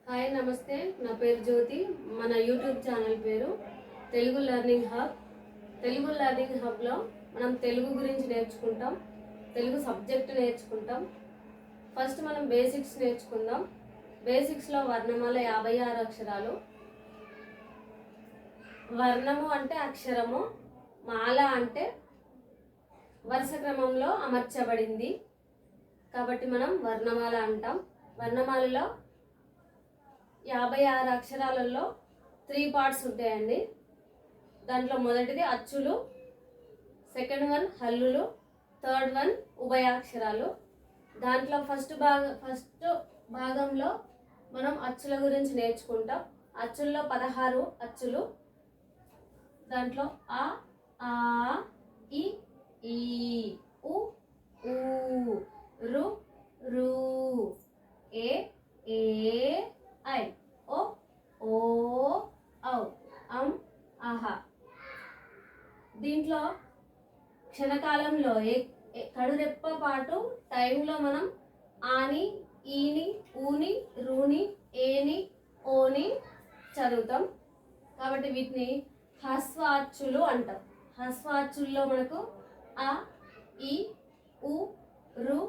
Hi నమస్తే, నా పేరు జ్యోతి. మన యూట్యూబ్ ఛానల్ పేరు Telugu learning hub. Telugu learning హబ్లో మనం తెలుగు గురించి నేర్చుకుంటాం, తెలుగు సబ్జెక్ట్ నేర్చుకుంటాం. ఫస్ట్ మనం బేసిక్స్ నేర్చుకుందాం. బేసిక్స్లో వర్ణమాల 56 అక్షరాలు. వర్ణము అంటే అక్షరము, మాల అంటే వరుస క్రమంలో అమర్చబడింది, కాబట్టి మనం వర్ణమాల అంటాం. వర్ణమాలలో 56 అక్షరాలలో 3 పార్ట్స్ ఉంటాయండి. దాంట్లో మొదటిది అచ్చులు, సెకండ్ వన్ హల్లులు, థర్డ్ వన్ ఉభయాక్షరాలు. దాంట్లో ఫస్ట్ భాగంలో మనం అచ్చుల గురించి నేర్చుకుంటాం. అచ్చుల్లో 16 అచ్చులు. దాంట్లో ఆ, ఆ, ఇ, ఈ, ఉ, ఊ, రు, రు, ఏ, ఏ, ఐ, ఓ, ఓ, ఔ, అం, ఆహా. దీంట్లో క్షణకాలంలో కడురెప్ప పాటు టైంలో మనం ఆని, ఈని, ఊని, రూని, ఏని, ఓని చదువుతాం. కాబట్టి వీటిని హ్రస్వాచ్చులు అంటాం. హ్రస్వాచ్చుల్లో మనకు ఆ, ఈ, ఉ, రు,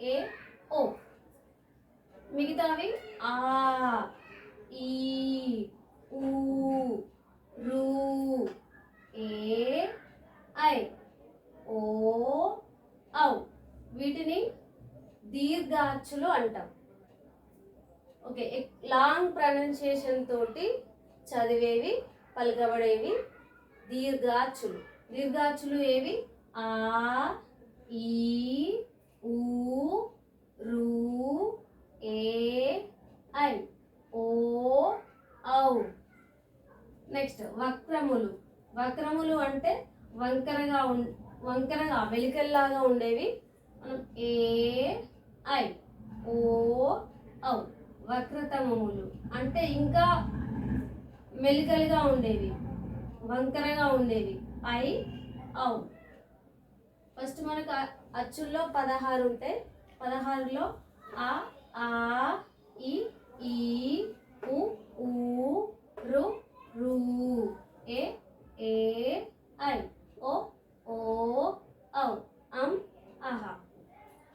ఏ, ఓ. మిగతావి ఆ, ఈ, ఊ, రు, ఏ, ఐ, ఓ, ఔ. వీటిని దీర్ఘాచ్చులు అంటాం. ఓకే, లాంగ్ ప్రొనౌన్సియేషన్ తోటి చదివేవి, పలకబడేవి దీర్ఘాచ్చులు. దీర్ఘాచ్చులు ఏవి? ఆ, ఈ, ఊ, రు, ఏ, ఐ, ఓ, ఔ. నెక్స్ట్ వక్రములు. వక్రములు అంటే వంకరగా వెలికల్లాగా ఉండేవి. మనం ఏ, ఐ, ఓ, ఔ. వక్రతమములు అంటే ఇంకా మెలికలుగా ఉండేవి, వంకరగా ఉండేవి. ఐ, ఔ. ఫస్ట్ మనకు అచ్చుల్లో 16 ఉంటాయి. 16లో ఆ, ఈ, ఊ, రు, ఏ, ఐ, ఓ, ఔ, అం, ఆహా.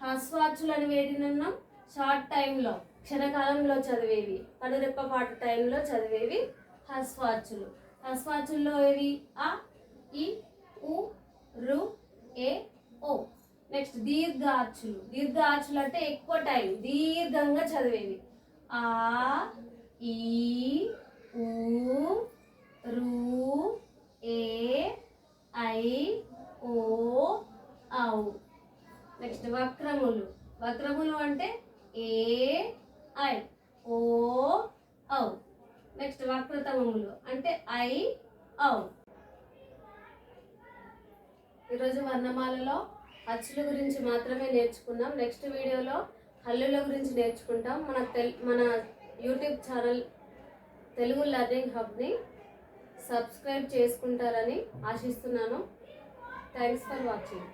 హ్రస్వాచ్చులు అని వేటినన్నాం? షార్ట్ టైంలో, క్షణకాలంలో చదివేవి, కనురెప్ప పాటు టైంలో చదివేవి హ్రస్వాచ్చులు. హ్రస్వాచ్చుల్లో ఏవి? ఆ, ఈ, ఊ, రు, ఏ, ఓ. నెక్స్ట్ దీర్ఘాచ్చులు. దీర్ఘాచ్చులు అంటే ఎక్కువ టైం దీర్ఘంగా చదివేవి. ఆ, ఈ, ఊ, రు, ఏ, ఐ, ఓ, ఔ. నెక్స్ట్ వక్రములు. వక్రములు అంటే ఏ, ఐ, ఓ, ఔ. నెక్స్ట్ వక్రతమములు అంటే ఐ, ఔ. ఈరోజు వర్ణమాలలో అచ్చుల గురించి మాత్రమే నేర్చుకున్నాం. నెక్స్ట్ వీడియోలో హల్లుల గురించి నేర్చుకుంటాం. మన యూట్యూబ్ ఛానల్ తెలుగు లెర్నింగ్ హబ్ని సబ్స్క్రైబ్ చేసుకుంటారని ఆశిస్తున్నాను. Thanks for watching.